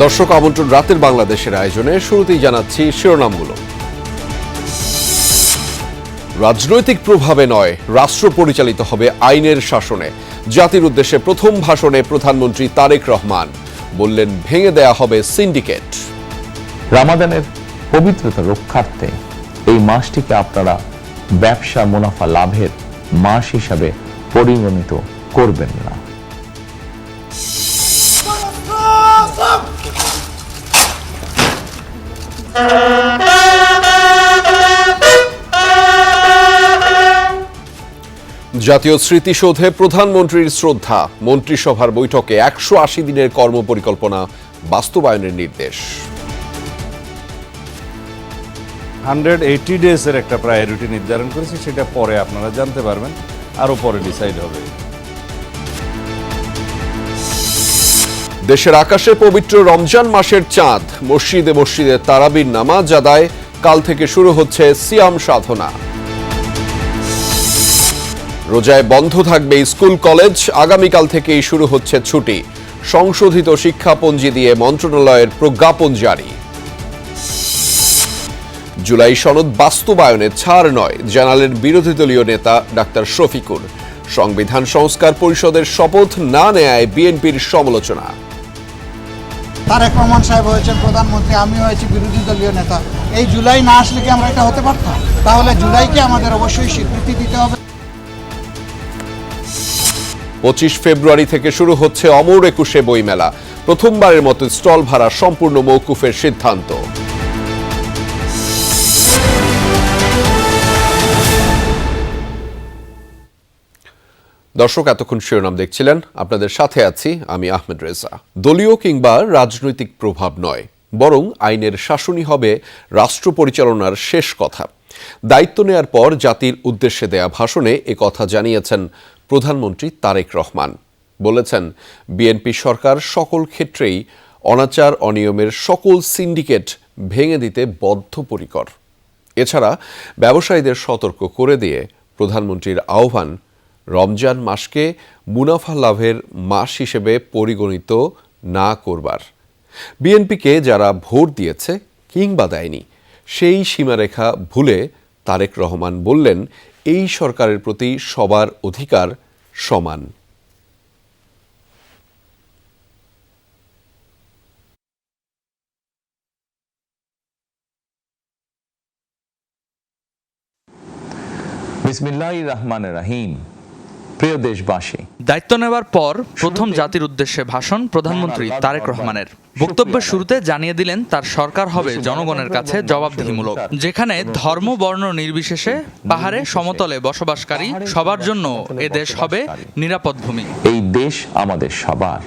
দর্শক আমন্ত্রণ রাতের বাংলাদেশের আয়োজনে শুরুতেই জানাচ্ছি শিরোনামগুলো। রাজনৈতিক প্রভাবে নয়, রাষ্ট্র পরিচালিত হবে আইনের শাসনে। জাতির উদ্দেশ্যে প্রথম ভাষণে প্রধানমন্ত্রী তারেক রহমান বললেন, ভেঙে দেয়া হবে সিন্ডিকেট। রামাদানের পবিত্রতা রক্ষার্থে এই মাসটিকে আপনারা ব্যবসা মুনাফা লাভের মাস হিসাবে পরিগণিত করবেন না। জাতীয় স্মৃতিসৌধে প্রধানমন্ত্রীর শ্রদ্ধা। মন্ত্রিসভার বৈঠকে 180 দিনের কর্মপরিকল্পনা বাস্তবায়নের নির্দেশ। 180 ডেজের একটা প্রায়োরিটি নির্ধারণ করেছে, সেটা পরে আপনারা জানতে পারবেন, আরও পরে ডিসাইড হবে। দেশের আকাশে পবিত্র রমজান মাসের চাঁদ। মসজিদে মসজিদে তারাবির নামাজ আদায়। কাল থেকে শুরু হচ্ছে সিয়াম সাধনা। রোজায় বন্ধ থাকবে স্কুল কলেজ। আগামীকাল থেকেই শুরু হচ্ছে ছুটি। সংশোধিত শিক্ষাপঞ্জি দিয়ে মন্ত্রণালয়ের প্রজ্ঞাপন জারি। জুলাই সনদ বাস্তবায়নে ছাড় নয়, জানালেন বিরোধী দলীয় নেতা ডাক্তার শফিকুর। সংবিধান সংস্কার পরিষদের শপথ না নেয়ায় বিএনপির সমালোচনা। তারেক রহমান সাহেব হয়েছেন প্রধানমন্ত্রী, আমি হয়েছি বিরোধী দলীয় নেতা। এই জুলাই না আসলে কি আমরা এটা হতে পারতাম? তাহলে জুলাইকে আমাদের অবশ্যই স্বীকৃতি দিতে হবে। 25 ফেব্রুয়ারি থেকে শুরু হচ্ছে অমর একুশে বইমেলা। প্রথমবারের মতো স্টল ভাড়া সম্পূর্ণ মওকুফের সিদ্ধান্ত। দর্শক, এতক্ষণ শিরোনাম দেখছিলেন, আপনাদের সাথে আছি আমি আহমেদ রেজা। দলীয় কিংবা রাজনৈতিক প্রভাব নয়, বরং আইনের শাসনই হবে রাষ্ট্র পরিচালনার শেষ কথা। দায়িত্ব নেয়ার পর জাতির উদ্দেশ্যে দেয়া ভাষণে একথা জানিয়েছেন প্রধানমন্ত্রী তারেক রহমান। বলেছেন, বিএনপি সরকার সকল ক্ষেত্রেই অনাচার অনিয়মের সকল সিন্ডিকেট ভেঙে দিতে বদ্ধপরিকর। এছাড়া ব্যবসায়ীদের সতর্ক করে দিয়ে প্রধানমন্ত্রীর আহ্বান, রমজান মাসকে মুনাফা লাভের মাস হিসেবে পরিগণিত না করবার। বিএনপিকে যারা ভোট দিয়েছে কিংবা দেয়নি, সেই সীমারেখা ভুলে তারেক রহমান বললেন, এই সরকারের প্রতি সবার অধিকার সমান। বিসমিল্লাহির রহমানির রহিম। প্রিয় দেশবাসী, দায়িত্ব নেওয়ার পর প্রথম জাতির উদ্দেশ্যে ভাষণ প্রধানমন্ত্রী তারেক রহমানের। বক্তব্যের শুরুতে জানিয়ে দিলেন, তার সরকার হবে জনগণের কাছে জবাবদিহিমূলক, যেখানে ধর্ম বর্ণ নির্বিশেষে পাহাড়ে সমতলে বসবাসকারী সবার জন্য এ দেশ হবে নিরাপদ ভূমি। এই দেশ আমাদের সবার।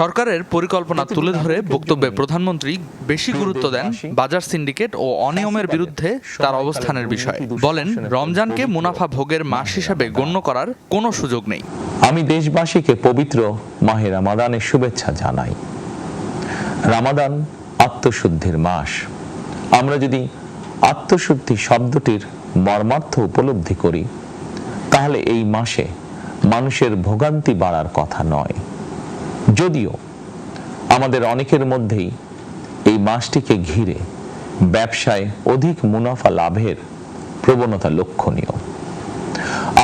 সরকারের পরিকল্পনা তুলে ধরে বক্তব্যে প্রধানমন্ত্রী বেশি গুরুত্ব দেন বাজার সিন্ডিকেট ও অনিয়মের বিরুদ্ধে তার অবস্থানের বিষয়ে। বলেন, রমজানকে মুনাফা ভোগের মাস হিসাবে গণ্য করার কোনো সুযোগ নেই। আমি দেশবাসীকে পবিত্র মাহে রামাদানের শুভেচ্ছা জানাই। রামাদান আত্মশুদ্ধির মাস। আমরা যদি আত্মশুদ্ধি শব্দটির মর্মার্থ উপলব্ধি করি, তাহলে এই মাসে মানুষের ভোগান্তি বাড়ার কথা নয়। যদিও আমাদের অনেকের মধ্যেই এই মাসটিকে ঘিরে ব্যবসায় অধিক মুনাফা লাভের প্রবণতা লক্ষণীয়।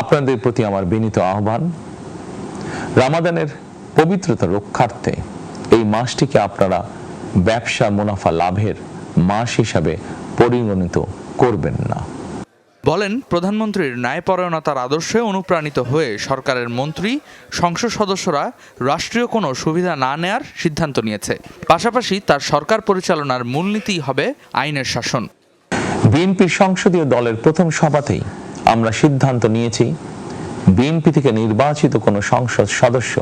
আপনাদের প্রতি আমার বিনীত আহ্বান, রামাদানের পবিত্রতা রক্ষার্থে এই মাসটিকে আপনারা ব্যবসা মুনাফা লাভের মাস হিসাবে পরিগণিত করবেন না। বলেন, প্রধানমন্ত্রীর ন্যায়পরায়ণতার আদর্শে অনুপ্রাণিত হয়ে সরকারের মন্ত্রী সংসদ সদস্যরা রাষ্ট্রীয় কোনো সুবিধা না নেয়ার সিদ্ধান্ত নিয়েছে। পাশাপাশি তার সরকার পরিচালনার মূলনীতি হবে আইনের শাসন। বিএনপির সংসদীয় দলের প্রথম সভাতেই আমরা সিদ্ধান্ত নিয়েছি, বিএনপি থেকে নির্বাচিত কোনো সংসদ সদস্য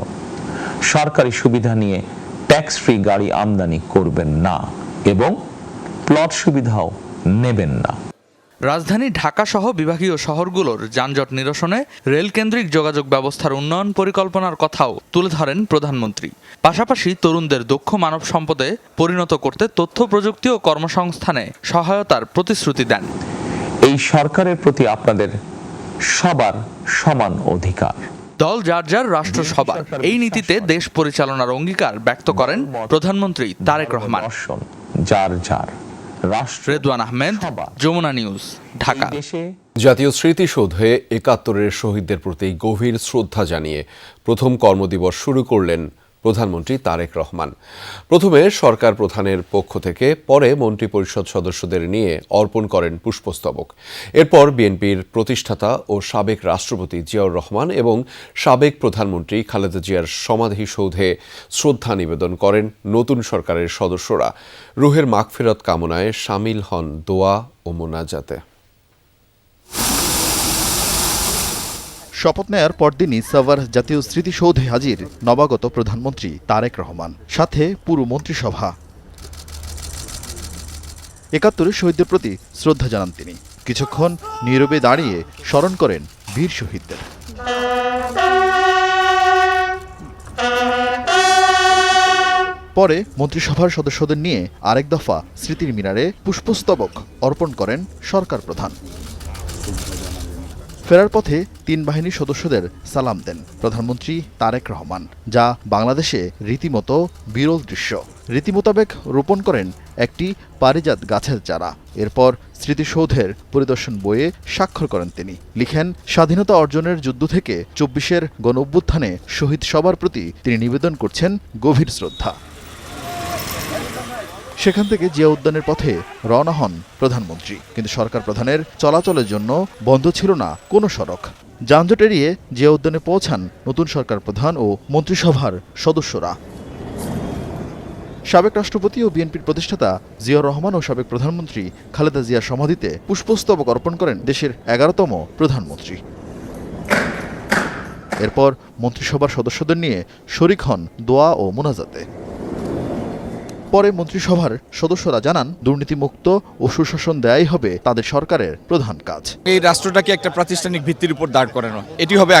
সরকারি সুবিধা নিয়ে ট্যাক্স ফ্রি গাড়ি আমদানি করবেন না এবং প্লট সুবিধাও নেবেন না। রাজধানী ঢাকা সহ বিভাগীয় শহরগুলোর যানজট নিরসনে রেলকেন্দ্রিক যোগাযোগ ব্যবস্থার উন্নয়ন পরিকল্পনার কথাও তুলে ধরেন প্রধানমন্ত্রী। পাশাপাশি তরুণদের দক্ষ মানব সম্পদে পরিণত করতে তথ্য প্রযুক্তি ও কর্মসংস্থানে সহায়তার প্রতিশ্রুতি দেন। এই সরকারের প্রতি আপনাদের সবার সমান অধিকার। দল যার যার রাষ্ট্র সবার, এই নীতিতে দেশ পরিচালনার অঙ্গীকার ব্যক্ত করেন প্রধানমন্ত্রী তারেক রহমান। যার যার রাষ্ট্র। রেদওয়ান আহমেদ, যমুনা নিউজ, ঢাকা। জাতীয় স্মৃতিসৌধে ৭১-এর শহীদদের প্রতি গভীর শ্রদ্ধা জানিয়ে প্রথম কর্মদিবস শুরু করলেন প্রধানমন্ত্রী তারেক রহমান। প্রথমে সরকার প্রধানের পক্ষ থেকে, পরে মন্ত্রিপরিষদ সদস্যদের নিয়ে অর্পণ করেন পুষ্পস্তবক। এরপর বিএনপির প্রতিষ্ঠাতা ও সাবেক রাষ্ট্রপতি জিয়াউর রহমান এবং সাবেক প্রধানমন্ত্রী খালেদা জিয়ার সমাধিসৌধে শ্রদ্ধা নিবেদন করেন নতুন সরকারের সদস্যরা। রুহের মাগফিরাত কামনায় শামিল হন দোয়া ও মোনাজাতে। শপথ নেয়ার পরদিনই সাভার জাতীয় স্মৃতিসৌধে হাজির নবাগত প্রধানমন্ত্রী তারেক রহমান, সাথে পুরো মন্ত্রিসভা। ৭১-এর শহীদদের প্রতি শ্রদ্ধা জানান তিনি। কিছুক্ষণ নীরবে দাঁড়িয়ে স্মরণ করেন বীর শহীদদের। পরে মন্ত্রিসভার সদস্যদের নিয়ে আরেক দফা স্মৃতির মিনারে পুষ্পস্তবক অর্পণ করেন সরকার প্রধান। ফেরার পথে ৩ বাহিনীর সদস্যদের সালাম দেন প্রধানমন্ত্রী তারেক রহমান, যা বাংলাদেশে রীতিমতো বিরল দৃশ্য। রীতি মোতাবেক রোপণ করেন একটি পারিজাত গাছের চারা। এরপর স্মৃতিসৌধের পরিদর্শন বইয়ে স্বাক্ষর করেন তিনি। লিখেন, স্বাধীনতা অর্জনের যুদ্ধ থেকে ২৪-এর গণঅভ্যুত্থানে শহীদ সবার প্রতি তিনি নিবেদন করছেন গভীর শ্রদ্ধা। সেখান থেকে জিয়া উদ্যানের পথে রওনা হন প্রধানমন্ত্রী, কিন্তু সরকার প্রধানের চলাচলের জন্য বন্ধ ছিল না কোনো সড়ক। যানজট এড়িয়ে জিয়া উদ্যানে পৌঁছান নতুন সরকার প্রধান ও মন্ত্রিসভার সদস্যরা। সাবেক রাষ্ট্রপতি ও বিএনপির প্রতিষ্ঠাতা জিয়াউর রহমান ও সাবেক প্রধানমন্ত্রী খালেদা জিয়ার সমাধিতে পুষ্পস্তবক অর্পণ করেন দেশের ১১তম প্রধানমন্ত্রী। এরপর মন্ত্রিসভার সদস্যদের নিয়ে শরিক হন দোয়া ও মোনাজাতে। পরে মন্ত্রিসভার সদস্যরা জানান, দুর্নীতিমুক্ত ও সুশাসন দেয়াই হবে তাদের সরকারের প্রধান কাজ। এই রাষ্ট্রটাকে একটা প্রাতিষ্ঠানিক ভিত্তির উপর দাঁড় করানো, এটি হবে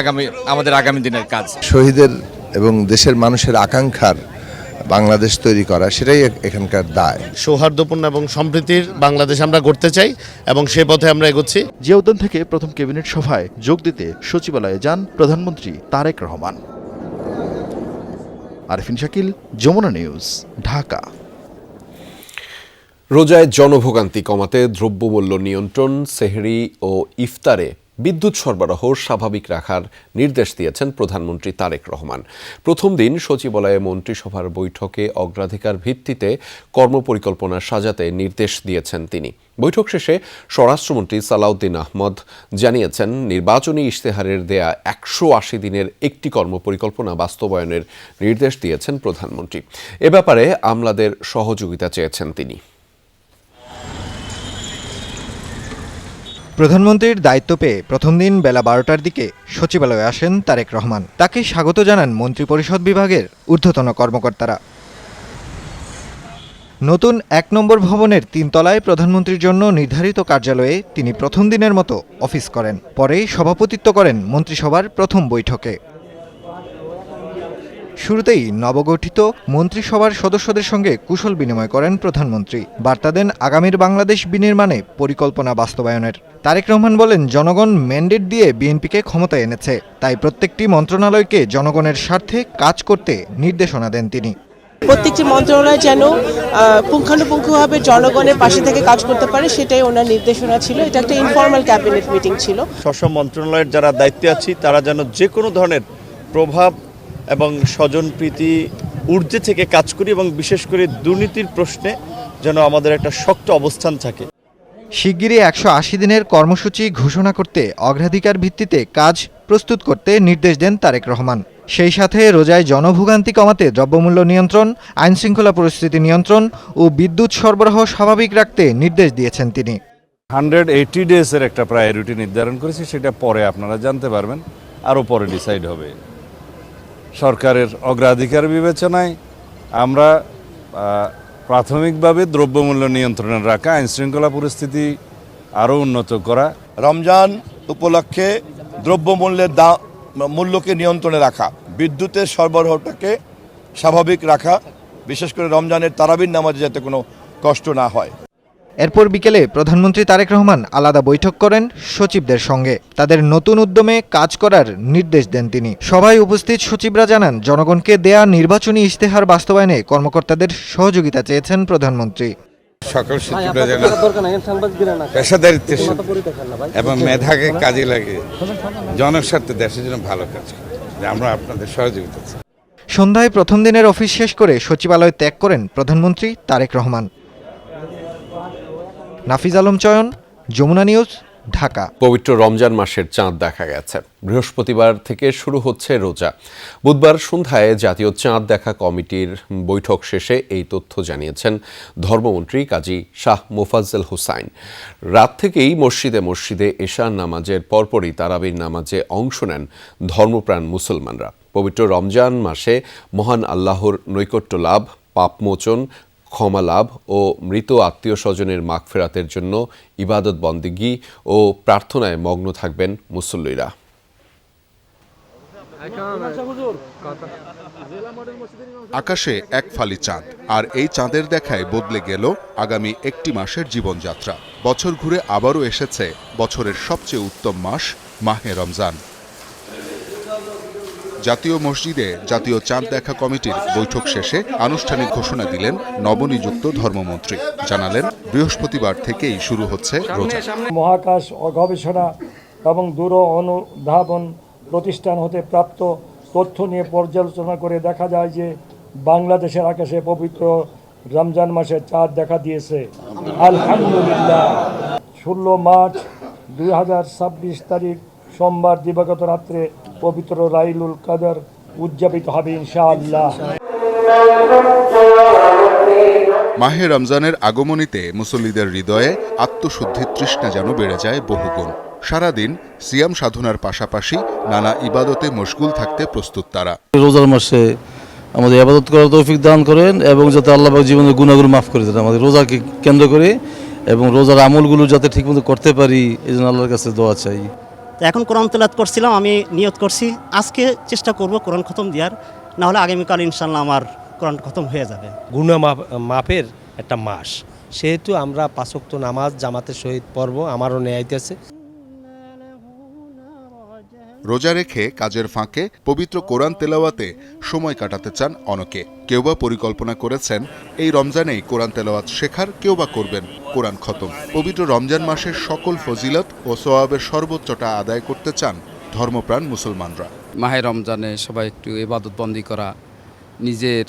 আমাদের আগামী দিনের কাজ। শহীদের এবং দেশের মানুষের আকাঙ্ক্ষার বাংলাদেশ তৈরি করা, সেটাই এখানকার দায়। সৌহার্দ্যপূর্ণ এবং সম্প্রীতির বাংলাদেশ আমরা গড়তে চাই এবং সে পথে আমরা এগোচ্ছি। জিয়া উদ্যান থেকে প্রথম ক্যাবিনেট সভায় যোগ দিতে সচিবালয়ে যান প্রধানমন্ত্রী তারেক রহমান। আরিফিন শাকিল, যমুনা নিউজ, ঢাকা। রোজায় জনভোগান্তি কমাতে দ্রব্যমূল্য নিয়ন্ত্রণ, সেহরি ও ইফতারে বিদ্যুৎ সরবরাহ স্বাভাবিক রাখার নির্দেশ দিয়েছেন প্রধানমন্ত্রী তারেক রহমান। প্রথম দিন সচিবালয়ে মন্ত্রিসভার বৈঠকে অগ্রাধিকার ভিত্তিতে কর্মপরিকল্পনা সাজাতে নির্দেশ দিয়েছেন তিনি। বৈঠক শেষে স্বরাষ্ট্রমন্ত্রী সালাউদ্দিন আহমদ জানিয়েছেন, নির্বাচনী ইশতেহারের দেয়া ১৮০ দিনের একটি কর্মপরিকল্পনা বাস্তবায়নের নির্দেশ দিয়েছেন প্রধানমন্ত্রী। এ ব্যাপারে আমলাদের সহযোগিতা চেয়েছেন তিনি। প্রধানমন্ত্রীর দায়িত্ব পেয়ে প্রথম দিন বেলা ১২টার দিকে সচিবালয়ে আসেন তারেক রহমান। তাকে স্বাগত জানান মন্ত্রিপরিষদ বিভাগের ঊর্ধ্বতন কর্মকর্তারা। নতুন ১ নম্বর ভবনের ৩ তলায় প্রধানমন্ত্রীর জন্য নির্ধারিত কার্যালয়ে তিনি প্রথম দিনের মতো অফিস করেন। পরে সভাপতিত্ব করেন মন্ত্রিসভার প্রথম বৈঠকে। শুরুতেই নবগঠিত মন্ত্রিসভার সদস্যদের সঙ্গে কুশল বিনিময় করেন প্রধানমন্ত্রী। বার্তা দেন আগামীর বাংলাদেশ বিনির্মাণে পরিকল্পনা বাস্তবায়নের। তারেক রহমান বলেন, জনগণ ম্যান্ডেট দিয়ে বিএনপিকে ক্ষমতায় এনেছে, তাই প্রত্যেকটি মন্ত্রণালয়কে জনগণের স্বার্থে কাজ করতে নির্দেশনা দেন তিনি। প্রত্যেকটি মন্ত্রণালয় যেন পুঙ্খানুপুঙ্খভাবে জনগণের পাশে থেকে কাজ করতে পারে, সেটাই ওনার নির্দেশনা ছিল। এটা একটা ইনফর্মাল ক্যাবিনেট মিটিং ছিল। স্ব মন্ত্রণালয়ের যারা দায়িত্বে আছি তারা যেন যে কোনো ধরনের প্রভাব এবং স্বজনপ্রীতি ঊর্ধ্বে থেকে কাজ করি এবং বিশেষ করে দুর্নীতির প্রশ্নে যেন আমাদের একটা শক্ত অবস্থান থাকে। শিগগিরই ১৮০ দিনের কর্মসূচি ঘোষণা করতে অগ্রাধিকার ভিত্তিতে কাজ প্রস্তুত করতে নির্দেশ দেন তারেক রহমান। সেই সাথে রোজায় জনভোগান্তি কমাতে দ্রব্যমূল্য নিয়ন্ত্রণ, আইনশৃঙ্খলা পরিস্থিতি নিয়ন্ত্রণ ও বিদ্যুৎ সরবরাহ স্বাভাবিক রাখতে নির্দেশ দিয়েছেন তিনি। 180 ডেজের একটা প্রায়োরিটি নির্ধারণ করেছি, সেটা পরে আপনারা জানতে পারবেন, আরও পরে ডিসাইড হবে। সরকারের অগ্রাধিকার বিবেচনায় আমরা প্রাথমিকভাবে দ্রব্যমূল্য নিয়ন্ত্রণে রাখা, আইনশৃঙ্খলা পরিস্থিতি আরও উন্নত করা, রমজান উপলক্ষে দ্রব্যমূল্যের মূল্যকে নিয়ন্ত্রণে রাখা, বিদ্যুতের সরবরাহটাকে স্বাভাবিক রাখা, বিশেষ করে রমজানের তারাবির নামাজে যাতে কোনো কষ্ট না হয়। এরপর বিকেলে প্রধানমন্ত্রী তারেক রহমান আলাদা বৈঠক করেন সচিবদের সঙ্গে। তাদের নতুন উদ্যমে কাজ করার নির্দেশ দেন তিনি। সভায় উপস্থিত সচিবরা জানান, জনগণকে দেয়া নির্বাচনী ইশতেহার বাস্তবায়নে কর্মকর্তাদের সহযোগিতা চেয়েছেন প্রধানমন্ত্রী। সকল সচিবরা যেন পেশাদারিত্বের সাথে এবং মেধাকে কাজে লাগে জনস্বার্থে দেশের জন্য ভালো কাজ করে, আমরা আপনাদের সহযোগিতা চাই। সন্ধ্যায় প্রথম দিনের অফিস শেষ করে সচিবালয় ত্যাগ করেন প্রধানমন্ত্রী তারেক রহমান। নাফিজ আলম চয়ন, যমুনা নিউজ, ঢাকা। পবিত্র রমজান মাসের চাঁদ দেখা গেছে। বৃহস্পতিবার থেকে শুরু হচ্ছে রোজা। বুধবার সন্ধ্যায় জাতীয় চাঁদ দেখা কমিটির বৈঠক শেষে এই তথ্য জানিয়েছেন ধর্মমন্ত্রী কাজী শাহ মোফাজ্জল হোসাইন। রাত থেকেই মসজিদে মসজিদে এশার নামাজের পরপরই তারাবির নামাজে অংশ নেন ধর্মপ্রাণ মুসলমানরা। পবিত্র রমজান মাসে মহান আল্লাহর নৈকট্য লাভ, পাপমোচন, ক্ষমা লাভ ও মৃত আত্মীয় স্বজনের মাগফিরাতের জন্য ইবাদত বন্দেগী ও প্রার্থনায় মগ্ন থাকবেন মুসল্লিরা। আকাশে এক ফালি চাঁদ, আর এই চাঁদের দেখায় বদলে গেল আগামী একটি মাসের জীবনযাত্রা। বছর ঘুরে আবারও এসেছে বছরের সবচেয়ে উত্তম মাস মাহে রমজান। জাতীয় মসজিদে জাতীয় চাঁদ দেখা কমিটির বৈঠক শেষে আনুষ্ঠানিক ঘোষণা দিলেন নবনিযুক্ত ধর্মমন্ত্রী। জানালেন, বৃহস্পতিবার থেকেই শুরু হচ্ছে রোজা। মহাকাশ গবেষণা এবং দূর অনুধাবন প্রতিষ্ঠান হতে প্রাপ্ত তথ্য নিয়ে পর্যালোচনা করে দেখা যায় যে বাংলাদেশের আকাশে পবিত্র রমজান মাসে চাঁদ দেখা দিয়েছে। আলহামদুলিল্লাহ। 16 মার্চ 2026 তারিখ সোমবার দিবাগত রাত্রে পবিত্র লাইলুল কদর উদযাপিত হবে ইনশাআল্লাহ। মাহে রমজানের আগমনীতে মুসল্লিদের হৃদয়ে আত্মশুদ্ধির তৃষ্ণা যেন বেড়ে যায় বহুগুণ। সারাদিন সিয়াম সাধনার পাশাপাশি নানা ইবাদতে মশগুল থাকতে প্রস্তুত তারা। রোজার মাসে আমাদের ইবাদত করার তৌফিক দান করেন এবং যাতে আল্লাহ পাক জীবনের গুনাহগুলো মাফ করে দেন আমাদের রোজাকে কেন্দ্র করে, এবং রোজার আমলগুলো যাতে ঠিকমতো করতে পারি এই জন্য আল্লাহর কাছে দোয়া চাই। এখন কোরআন তেলাওয়াত করছিলাম, আমি নিয়ত করছি আজকে চেষ্টা করব কোরআন খতম দেওয়ার, না হলে আগামীকাল ইনশাল্লাহ আমার কোরআন খতম হয়ে যাবে। গুনাহ মাফের একটা মাস, সেহেতু আমরা 5 ওয়াক্ত নামাজ জামাতের সহিত পড়ব, আমারও ন্যায় আছে। রোজা রেখে কাজের ফাঁকে পবিত্র কোরআন তেলাওয়াতে সময় কাটাতে চান অনেকে। কেউ বা পরিকল্পনা করেছেন এই রমজানেই কোরআন তেলাওয়াত শেখার, কেউ বা করবেন কোরআন খতম। পবিত্র রমজান মাসের সকল ফজিলত ও সওয়াবের সর্বোচ্চটা আদায় করতে চান ধর্মপ্রাণ মুসলমানরা। মাহে রমজানে সবাই একটু ইবাদত বন্দি করা, নিজের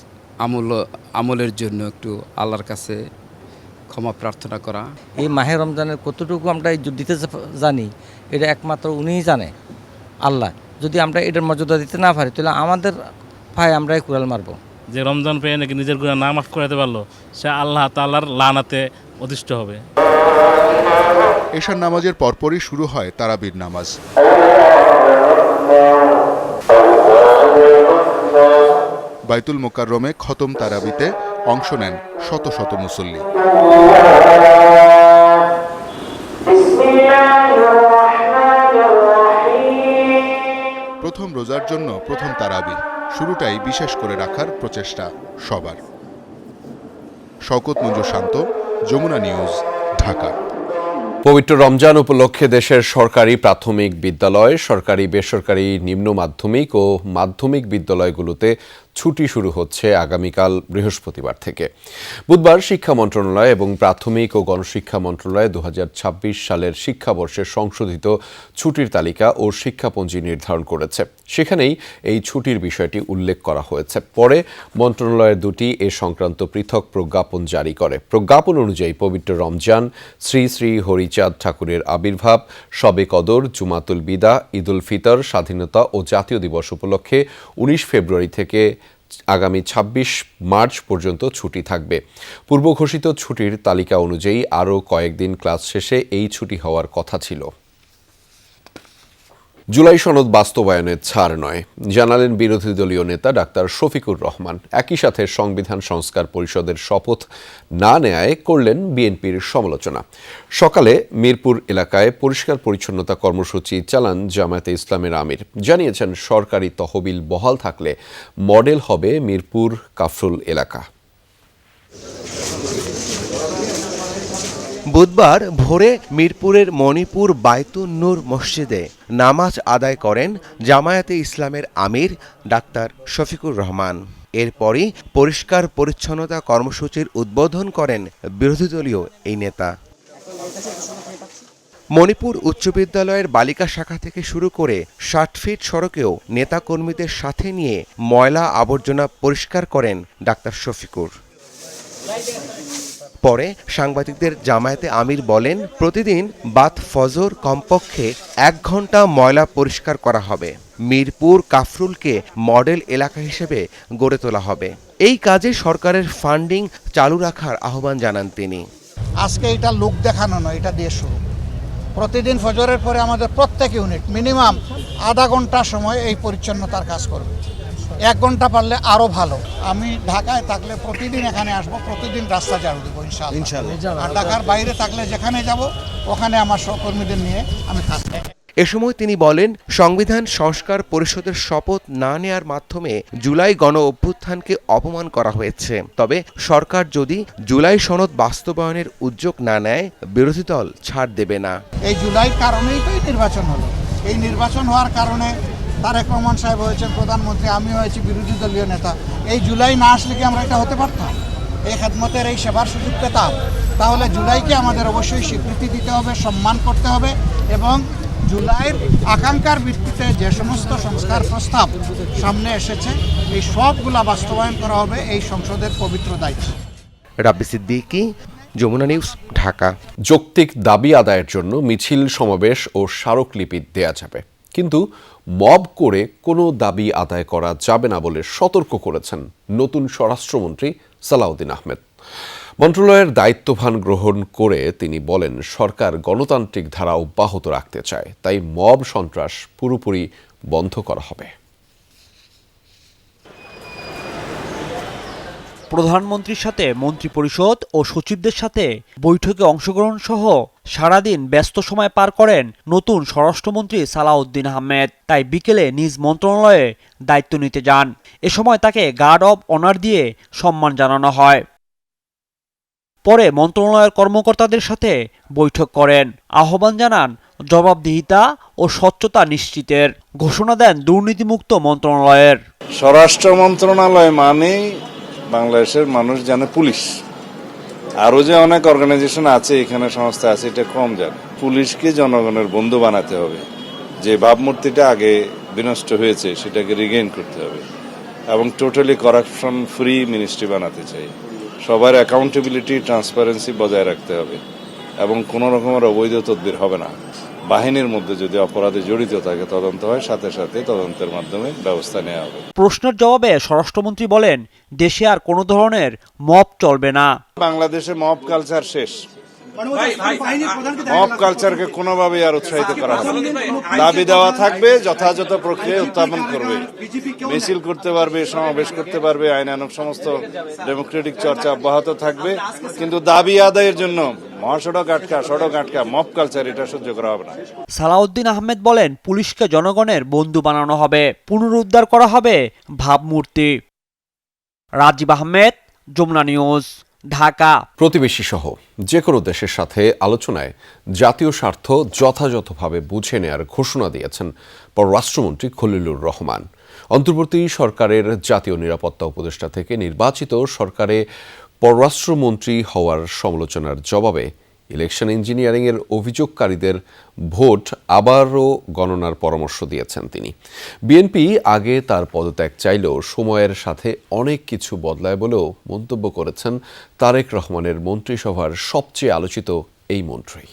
আমলের জন্য একটু আল্লাহর কাছে ক্ষমা প্রার্থনা করা। এই মাহে রমজানের কতটুকু আমরা ইজ্জত দিতে জানি এটা একমাত্র উনিই জানে, আল্লাহ। যদি আমরা এটার মর্যাদা দিতে না পারি তাহলে আমাদের ভাই আমরাই কুড়াল মারবো। যে রমজান পেয়ে নাকি নিজের গুনাহ না মাফ করাতে পারলো, সে আল্লাহ তাআলার লানাতে অধিষ্ঠ হবে। এশার নামাজের পরপরই শুরু হয় তারাবির নামাজ। বাইতুল মোকাররমে খতম তারাবিতে অংশ নেন শত শত মুসল্লি। প্রথম রোজার জন্য প্রথম তারাবি শুরুটাই বিশেষ করে রাখার প্রচেষ্টা সবার। শওকত মঞ্জুর শান্ত, যমুনা নিউজ, ঢাকা। পবিত্র রমজান উপলক্ষে দেশের সরকারি প্রাথমিক বিদ্যালয়, সরকারি বেসরকারি নিম্ন মাধ্যমিক ও মাধ্যমিক বিদ্যালয়গুলোতে ছুটি শুরু হচ্ছে আগামীকাল বৃহস্পতিবার থেকে। বুধবার শিক্ষা মন্ত্রণালয় এবং প্রাথমিক ও গণশিক্ষা মন্ত্রণালয় 2026 সালের শিক্ষাবর্ষের সংশোধিত ছুটির তালিকা ও শিক্ষাপঞ্জি নির্ধারণ করেছে। সেখানেই এই ছুটির বিষয়টি উল্লেখ করা হয়েছে। পরে মন্ত্রণালয়ের দুটি এ সংক্রান্ত পৃথক প্রজ্ঞাপন জারি করে। প্রজ্ঞাপন অনুযায়ী পবিত্র রমজান, শ্রী শ্রী হরিচাঁদ ঠাকুরের আবির্ভাব, শবে কদর, জুমাতুল বিদা, ঈদুল ফিতর, স্বাধীনতা ও জাতীয় দিবস উপলক্ষে 19 ফেব্রুয়ারি থেকে আগামী 26 মার্চ পর্যন্ত ছুটি থাকবে। পূর্ব ঘোষিত ছুটির তালিকা অনুযায়ী আরও কয়েকদিন ক্লাস শেষে এই ছুটি হওয়ার কথা ছিল। জুলাই সনদ বাস্তবায়নের ছাড় নয়, জানালেন বিরোধী দলীয় নেতা ডাক্তার শফিকুর রহমান। একই সাথে সংবিধান সংস্কার পরিষদের শপথ না নেয়ায় করলেন বিএনপির সমালোচনা। সকালে মিরপুর এলাকায় পরিষ্কার পরিচ্ছন্নতা কর্মসূচি চালান জামায়াতে ইসলামের আমির। জানিয়েছেন, সরকারি তহবিল বহাল থাকলে মডেল হবে মিরপুর কাফরুল এলাকা। বুধবার ভোরে মিরপুরের মণিপুর বায়তুন নূর মসজিদে নামাজ আদায় করেন জামায়াতে ইসলামের আমির ডাক্তার শফিকুর রহমান। এরপরই পরিষ্কার পরিচ্ছন্নতা কর্মসূচির উদ্বোধন করেন বিরোধী দলীয় এই নেতা। মণিপুর উচ্চ বিদ্যালয়ের বালিকা শাখা থেকে শুরু করে ৬০ ফিট সড়কেও নেতাকর্মীদের সাথে নিয়ে ময়লা আবর্জনা পরিষ্কার করেন ডাক্তার শফিকুর। পরে সাংবাদিকদের জামায়াতে আমির বলেন, প্রতিদিন বাদ ফজর কমপক্ষে ১ ঘন্টা ময়লা পরিষ্কার করা হবে। মিরপুর কাফরুলকে মডেল এলাকা হিসেবে গড়ে তোলা হবে। এই কাজে সরকারের ফান্ডিং চালু রাখার আহ্বান জানান তিনি। আজকে এটা লোক দেখানো নয়, এটা দিয়ে শুরু। প্রতিদিন ফজরের পরে আমাদের প্রত্যেক ইউনিট মিনিমাম আধা ঘন্টা সময় এই পরিচ্ছন্নতার কাজ করবে। 1 ঘন্টা পারলে আরো ভালো। আমি ঢাকায় থাকলে প্রতিদিন এখানে আসব, প্রতিদিন রাস্তা ঝাড়ু দেবো ইনশাআল্লাহ। আর ঢাকার বাইরে থাকলে যেখানে যাব ওখানে আমার সহকর্মীদের নিয়ে আমি কাজ করব। এ সময় তিনি বলেন, সংবিধান সংস্কার পরিষদের শপথ না নেয়ার মাধ্যমে জুলাই গণ অভ্যুত্থানকে অপমান করা হয়েছে। তবে সরকার যদি জুলাই সনদ বাস্তবায়নের উদ্যোগ না নেয়, বিরোধী দল ছাড় দেবে না। এই জুলাই কারণেই তো এই নির্বাচন হলো। এই নির্বাচন হওয়ার কারণে তারেক রহমান সাহেব হয়েছেন প্রধানমন্ত্রী, আমি হয়েছি বিরোধী দলীয় নেতা। এই জুলাই না আসলে কি আমরা এটা হতে পারতাম? এই খেদমতের এই সেবার সুযোগ পেতাম? তাহলে জুলাইকে আমাদের অবশ্যই স্বীকৃতি দিতে হবে, সম্মান করতে হবে এবং জুলাইয়ের আকাঙ্ক্ষার ভিত্তিতে যে সমস্ত সংস্কার প্রস্তাব সামনে এসেছে এই সবগুলা বাস্তবায়ন করা হবে এই সংসদের পবিত্র দায়িত্ব। রাব্বি সিদ্দিকী, যমুনা নিউজ, ঢাকা। যৌক্তিক দাবি আদায়ের জন্য মিছিল, সমাবেশ ও স্মারকলিপি দেয়া যাবে, কিন্তু মব করে কোনো দাবি আদায় করা যাবে না বলে সতর্ক করেছেন নতুন স্বরাষ্ট্রমন্ত্রী সালাউদ্দিন আহমেদ। মন্ত্রণালয়ের দায়িত্বভার গ্রহণ করে তিনি বলেন, সরকার গণতান্ত্রিক ধারা অব্যাহত রাখতে চায়, তাই মব সন্ত্রাস পুরোপুরি বন্ধ করা হবে। প্রধানমন্ত্রীর সাথে মন্ত্রিপরিষদ ও সচিবদের সাথে বৈঠকে অংশগ্রহণ সহ সারাদিন ব্যস্ত সময় পার করেন নতুন স্বরাষ্ট্রমন্ত্রী সালাউদ্দিন আহমেদ। তাই বিকেলে নিজ মন্ত্রণালয়ে দায়িত্ব নিতে যান। এ সময় তাকে গার্ড অব অনার দিয়ে সম্মান জানানো হয়। পরে মন্ত্রণালয়ের কর্মকর্তাদের সাথে বৈঠক করেন, আহ্বান জানান জবাবদিহিতা ও স্বচ্ছতা নিশ্চিতের। ঘোষণা দেন দুর্নীতিমুক্ত মন্ত্রণালয়ের। স্বরাষ্ট্র মন্ত্রণালয় মানেই বাংলাদেশের মানুষ জানে পুলিশ। আরও যে অনেক অর্গানাইজেশন আছে, এখানে সংস্থা আছে, এটা কম জানে। পুলিশকে জনগণের বন্ধু বানাতে হবে। যে ভাবমূর্তিটা আগে বিনষ্ট হয়েছে সেটাকে রিগেইন করতে হবে এবং টোটালি করাপশন ফ্রি মিনিস্ট্রি বানাতে চাই। সবার অ্যাকাউন্টেবিলিটি, ট্রান্সপারেন্সি বজায় রাখতে হবে এবং কোনো রকমের অবৈধ তদবির হবে না। বাহিনীর মধ্যে যদি অপরাধে জড়িত থাকে তদন্ত হয়, সাথে সাথে তদন্তের মাধ্যমে ব্যবস্থা নেওয়া হবে। প্রশ্নের জবাবে স্বরাষ্ট্রমন্ত্রী বলেন, দেশে আর কোনো ধরনের মব চলবে না। বাংলাদেশে মব কালচার শেষ। মব কালচারকে কোনোভাবেই আর উৎসাহিত করা হবে। দাবি দেওয়া থাকবে, যথাযথ প্রক্রিয়ায় উত্থাপন করবে, মিছিল করতে পারবে, সমাবেশ করতে পারবে, আইনানুগ সমস্ত ডেমোক্রেটিক চর্চা অব্যাহত থাকবে, কিন্তু দাবি আদায়ের জন্য মহাসড়ক আটকা, সড়ক আটকা, মব কালচার এটা সহ্য করা হবে না। সালাউদ্দিন আহমেদ বলেন, পুলিশকে জনগণের বন্ধু বানানো হবে, পুনরুদ্ধার করা হবে ভাবমূর্তি। রাজীব আহমেদ, যমুনা নিউজ, ঢাকা। প্রতিবেশী সহ যে কোনো দেশের সাথে আলোচনায় জাতীয় স্বার্থ যথাযথভাবে বুঝে নেয়ার ঘোষণা দিয়েছেন পররাষ্ট্রমন্ত্রী খলিলুর রহমান। অন্তর্বর্তী সরকারের জাতীয় নিরাপত্তা উপদেষ্টা থেকে নির্বাচিত সরকারে পররাষ্ট্রমন্ত্রী হওয়ার সমালোচনার জবাবে ইলেকশন ইঞ্জিনিয়ারিংয়ের অভিযোগকারীদের ভোট আবারও গণনার পরামর্শ দিয়েছেন তিনি। বিএনপি আগে তার পদত্যাগ চাইলেও সময়ের সাথে অনেক কিছু বদলায় বলেও মন্তব্য করেছেন তারেক রহমানের মন্ত্রিসভার সবচেয়ে আলোচিত এই মন্ত্রী।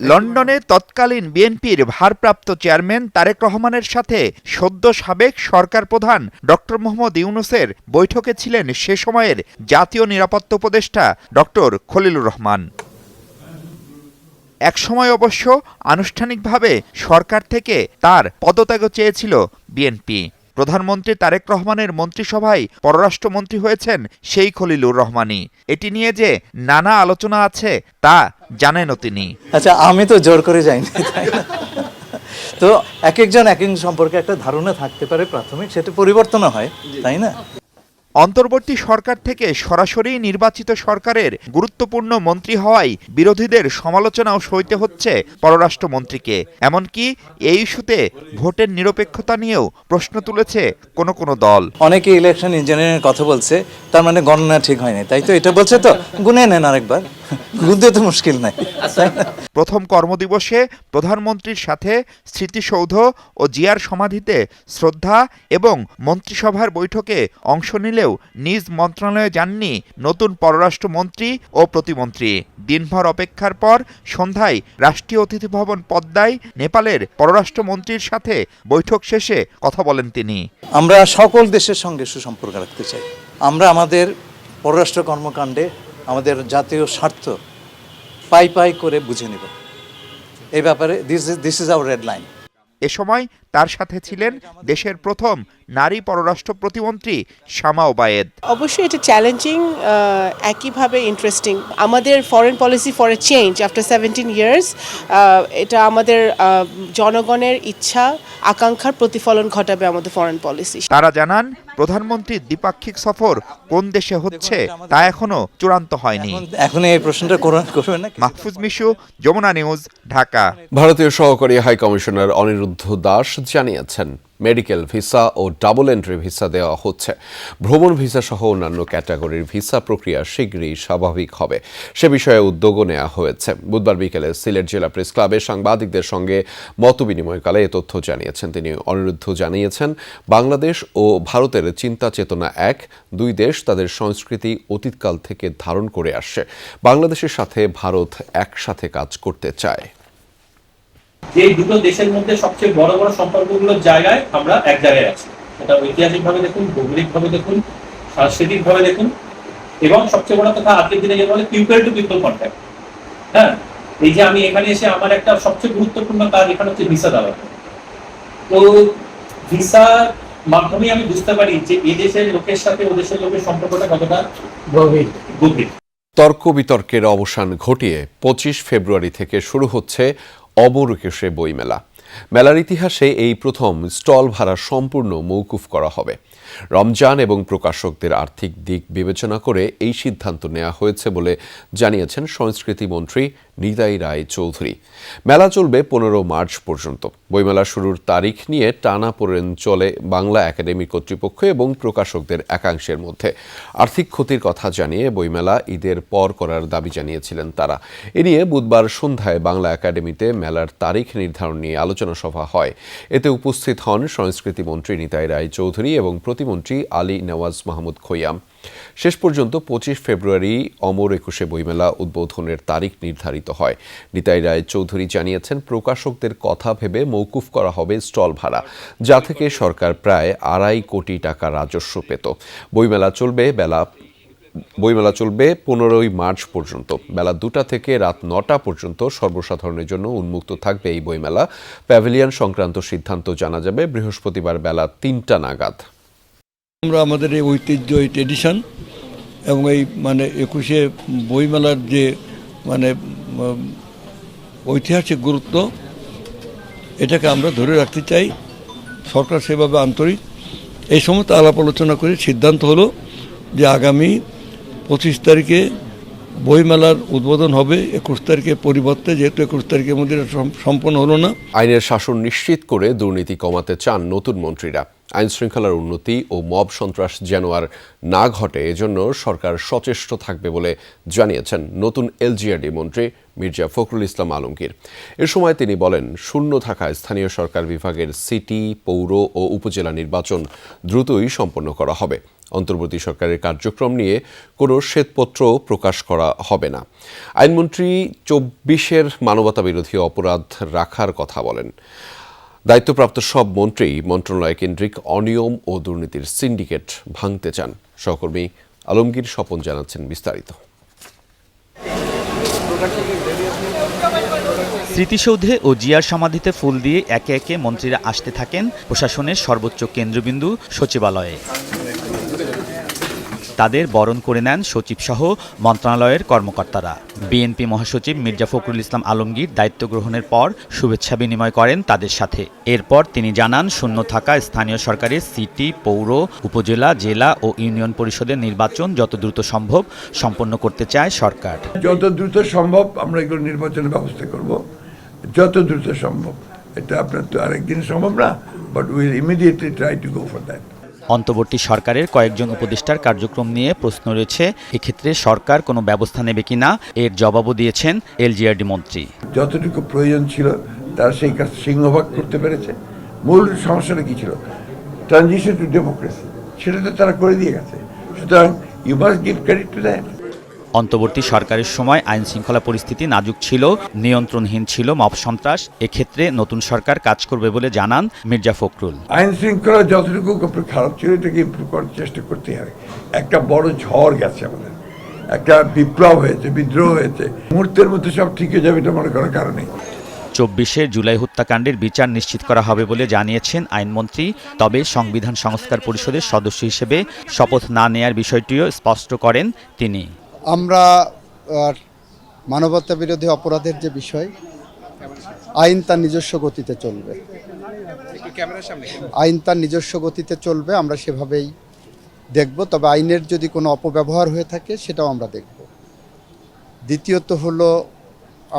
লন্ডনে তৎকালীন বিএনপির ভারপ্রাপ্ত চেয়ারম্যান তারেক রহমানের সাথে সদ্য সাবেক সরকার প্রধান ডক্টর মোহাম্মদ ইউনূসের বৈঠকে ছিলেন সে সময়ের জাতীয় নিরাপত্তা উপদেষ্টা ডক্টর খলিলুর রহমান। একসময় অবশ্য আনুষ্ঠানিকভাবে সরকার থেকে তার পদত্যাগও চেয়েছিল বিএনপি। প্রধানমন্ত্রী তারেক রহমানের মন্ত্রিসভায় পররাষ্ট্রমন্ত্রী হয়েছেন সেই খলিলুর রহমানই। এটি নিয়ে যে নানা আলোচনা আছে তা জানেনও তিনি। আচ্ছা, আমি তো জোর করে যাইনি, তো এক একজন এক এক সম্পর্কে একটা ধারণা থাকতে পারে প্রাথমিক, সেটা পরিবর্তন হয়, তাই না? অন্তর্বর্তী সরকার থেকে সরাসরি নির্বাচিত সরকারের গুরুত্বপূর্ণ মন্ত্রী হওয়ায় বিরোধীদের সমালোচনাও সইতে হচ্ছে পররাষ্ট্রমন্ত্রীকে। এমনকি এই ইস্যুতে ভোটের নিরপেক্ষতা নিয়েও প্রশ্ন তুলেছে কোনো কোনো দল। অনেকে ইলেকশন ইঞ্জিনিয়ারিং কথা বলছে, তার মানে গণনা ঠিক হয়নি, তাই তো এটা বলছে, তো গুনে নেন আরেকবার, গুনতে তো মুশকিল নাই। প্রথম কর্মদিবসে প্রধানমন্ত্রীর সাথে স্মৃতিসৌধ ও জিয়ার সমাধিতে শ্রদ্ধা এবং মন্ত্রিসভার বৈঠকে অংশ নিলেও নিজ মন্ত্রণালয়ে যাননি নতুন পররাষ্ট্রমন্ত্রী ও প্রতিমন্ত্রী। দিনভর অপেক্ষার পর সন্ধ্যায় রাষ্ট্রীয় অতিথি ভবন পদ্মায় নেপালের পররাষ্ট্রমন্ত্রীর সাথে বৈঠক শেষে কথা বলেন তিনি। আমরা সকল দেশের সঙ্গে সুসম্পর্ক রাখতে চাই। আমরা আমাদের পররাষ্ট্র কর্মকাণ্ডে আমাদের জাতীয় স্বার্থ পাই পাই করে বুঝে নেব। এই ব্যাপারে this is our red line. এ সময় তার সাথে ছিলেন দেশের প্রথম নারী পররাষ্ট্র প্রতিমন্ত্রী শামা ওবায়েদ। অবশ্যই এটা চ্যালেঞ্জিং, একইভাবে ইন্টারেস্টিং। আমাদের foreign policy for a change after 17 years, এটা আমাদের জনগণের ইচ্ছা আকাঙ্ক্ষার প্রতিফলন ঘটাবে আমাদের ফরেন পলিসি। তারা জানান প্রধানমন্ত্রীর দ্বিপাক্ষিক সফর কোন দেশে হচ্ছে তা এখনো চূড়ান্ত হয়নি। এখন এই প্রশ্নটা করবেন না। মাহফুজ মিশু, যমুনা নিউজ, ঢাকা। ভারতীয় সহকারী হাই কমিশনার অনিরুদ্ধ দাস জানিয়েছেন, medical visa O double entry visa দেওয়া হচ্ছে। ভ্রমণ ভিসা সহ অন্যান্য ক্যাটাগরির ভিসা প্রক্রিয়া শীঘ্রই স্বাভাবিক হবে, সে বিষয়ে উদ্যোগও নেওয়া হয়েছে। বুধবার বিকেলে সিলেট জেলা প্রেস ক্লাবে সাংবাদিকদের সঙ্গে মতবিনিময়কালে এ তথ্য জানিয়েছেন তিনি। অনিরুদ্ধ জানিয়েছেন, বাংলাদেশ ও ভারতের চিন্তা চেতনা এক, দুই দেশ তাদের সংস্কৃতি অতীতকাল থেকে ধারণ করে আসছে। বাংলাদেশের সাথে ভারত একসাথে কাজ করতে চায়। এই দুটো দেশের মধ্যে সবচেয়ে বড় বড় সম্পর্কগুলোর জায়গায় আমরা এক জায়গায় আছি। এটা ঐতিহাসিকভাবে দেখুন, ভৌগোলিকভাবে দেখুন, সাংস্কৃতিকভাবে দেখুন, এবং সবচেয়ে বড় কথা আজকের দিনে যে বলে পিপল টু পিপল কন্ট্যাক্ট। হ্যাঁ, এই যে আমি এখানে এসে আমার একটা সবচেয়ে গুরুত্বপূর্ণ কাজ এখানে হচ্ছে ভিসা দেওয়া। তো ভিসার মাধ্যমে আমি বুঝতে পারি যে এই দেশের লোকের সাথে ও দেশের লোকের সম্পর্কটা কতটা গভীর। তর্ক বিতর্কের অবসান ঘটিয়ে 25 ফেব্রুয়ারি থেকে শুরু হচ্ছে অমর একুশে বইমেলা। মেলার ইতিহাসে এই প্রথম স্টল ভাড়া সম্পূর্ণ মৌকুফ করা হবে। রমজান এবং প্রকাশকদের আর্থিক দিক বিবেচনা করে এই সিদ্ধান্ত নেওয়া হয়েছে বলে জানিয়েছেন সংস্কৃতি মন্ত্রী নিতাই রায় চৌধুরী। মেলা চলবে 15 মার্চ পর্যন্ত। বইমেলা শুরুর তারিখ নিয়ে টানাপোড়েন চলে বাংলা একাডেমি কর্তৃপক্ষ এবং প্রকাশকদের একাংশের মধ্যে। আর্থিক ক্ষতির কথা জানিয়ে বইমেলা ঈদের পর করার দাবি জানিয়েছিলেন তারা। এ নিয়ে বুধবার সন্ধ্যায় বাংলা একাডেমিতে মেলার তারিখ নির্ধারণ নিয়ে আলোচনা সভা হয়। এতে উপস্থিত হন সংস্কৃতি মন্ত্রী নিতাই রায় চৌধুরী এবং প্রতিমন্ত্রী আলী নেওয়াজ মাহমুদ খৈয়াম। শেষ পর্যন্ত 25 ফেব্রুয়ারি অমর একুশে বইমেলা উদ্বোধনের তারিখ নির্ধারিত হয়। নিতাই রায় চৌধুরী জানিয়েছেন, প্রকাশকদের কথা ভেবে মৌকুফ করা হবে স্টল ভাড়া, যা থেকে সরকার প্রায় 2.5 কোটি টাকা রাজস্ব পেত। বইমেলা চলবে 15 মার্চ পর্যন্ত। বেলা 2টা থেকে রাত 9টা পর্যন্ত সর্বসাধারণের জন্য উন্মুক্ত থাকবে এই বইমেলা। প্যাভিলিয়ন সংক্রান্ত সিদ্ধান্ত জানা যাবে বৃহস্পতিবার বেলা 3টা নাগাদ। আমরা আমাদের এই ঐতিহ্য, এই ট্রেডিশন এবং এই মানে 21শে বইমেলার যে মানে ঐতিহাসিক গুরুত্ব, এটাকে আমরা ধরে রাখতে চাই। সরকার সেভাবে আন্তরিক। এই সমস্ত আলাপ আলোচনা করে সিদ্ধান্ত হলো যে আগামী 25 তারিখে বইমেলার উদ্বোধন হবে। 21 তারিখের পরিবর্তে, যেহেতু 21 তারিখের মধ্যে সম্পন্ন হলো না। আইনের শাসন নিশ্চিত করে দুর্নীতি কমাতে চান নতুন মন্ত্রীরা। আইন শৃঙ্খলার উন্নতি ও মব সন্ত্রাস যেন আর না ঘটে, এজন্য সরকার সচেষ্ট থাকবে বলে জানিয়েছেন নতুন এলজিআরডি মন্ত্রী মির্জা ফখরুল ইসলাম আলমগীর। এ সময় তিনি বলেন, শূন্য থাকা স্থানীয় সরকার বিভাগের সিটি, পৌর ও উপজেলা নির্বাচন দ্রুতই সম্পন্ন করা হবে। অন্তর্বর্তী সরকারের কার্যক্রম নিয়ে কোনো শ্বেতপত্র প্রকাশ করা হবে না। আইনমন্ত্রী 24 মানবতাবিরোধী অপরাধ রাখার কথা বলেন। দায়িত্বপ্রাপ্ত সব মন্ত্রী মন্ত্রণালয় কেন্দ্রিক অনিয়ম ও দুর্নীতির সিন্ডিকেট ভাঙতে চান। সহকর্মী আলমগীর স্বপন জানাচ্ছেন বিস্তারিত। স্মৃতিসৌধে ও জিয়ার সমাধিতে ফুল দিয়ে একে একে মন্ত্রীরা আসতে থাকেন প্রশাসনের সর্বোচ্চ কেন্দ্রবিন্দু সচিবালয়ে। তাদের বরণ করে নেন সচিবসহ মন্ত্রণালয়ের কর্মকর্তারা। বিএনপি মহাসচিব মির্জা ফখরুল ইসলাম আলমগীর দায়িত্ব গ্রহণের পর শুভেচ্ছা বিনিময় করেন তাদের সাথে। এরপর তিনি জানান, শূন্য থাকা স্থানীয় সরকারের সিটি, পৌর, উপজেলা, জেলা ও ইউনিয়ন পরিষদের নির্বাচন যত দ্রুত সম্ভব সম্পন্ন করতে চায় সরকার। যত দ্রুত সম্ভব আমরা এগুলো নির্বাচনের ব্যবস্থা করব, যত দ্রুত সম্ভব। এটা আপনার তো আরেকদিন সম্ভব না, but will immediately try to go for that. অন্তর্বর্তী সরকারের কয়েকজন উপদেষ্টার কার্যক্রম নিয়ে প্রশ্ন রয়েছে। এক্ষেত্রে সরকার কোনো ব্যবস্থা নেবে কিনা এর জবাবও দিয়েছেন এলজিআরডি মন্ত্রী। যতটুকু প্রয়োজন ছিল তারা সেই কাজ সিংহভাগ করতে পেরেছে। মূল সমস্যাটা কি ছিল? ট্রানজিশন টু ডেমোক্রেসি, সেটা তো তারা করে দিয়ে গেছে। সুতরাং you must give credit to that. অন্তর্বর্তী সরকারের সময় আইন শৃঙ্খলা পরিস্থিতি নাজুক ছিল, নিয়ন্ত্রণহীন ছিল মব সন্ত্রাস। এক্ষেত্রে নতুন সরকার কাজ করবে বলে জানান মির্জা ফখরুল। আইন শৃঙ্খলা যতটুকু খারাপ ছিল এটাকে ইমপ্রুভ করার চেষ্টা করতে হবে। একটা বড় ঝড় গেছে, আমাদের একটা বিপ্লব হয়েছে, বিদ্রোহ হয়েছে, মুহূর্তের মধ্যে সব ঠিক হয়ে যাবে এটা মনে করার কারণে। 24শে জুলাই হত্যাকাণ্ডের বিচার নিশ্চিত করা হবে বলে জানিয়েছেন আইনমন্ত্রী। তবে সংবিধান সংস্কার পরিষদের সদস্য হিসেবে শপথ না নেয়ার বিষয়টিও স্পষ্ট করেন তিনি। আমরা মানবতা বিরোধী অপরাধের যে বিষয়, আইন তার নিজস্ব গতিতে চলবে, আইন তার নিজস্ব গতিতে চলবে, আমরা সেভাবেই দেখব। তবে আইনের যদি কোনো অপব্যবহার হয়ে থাকে সেটাও আমরা দেখব। দ্বিতীয়ত হলো,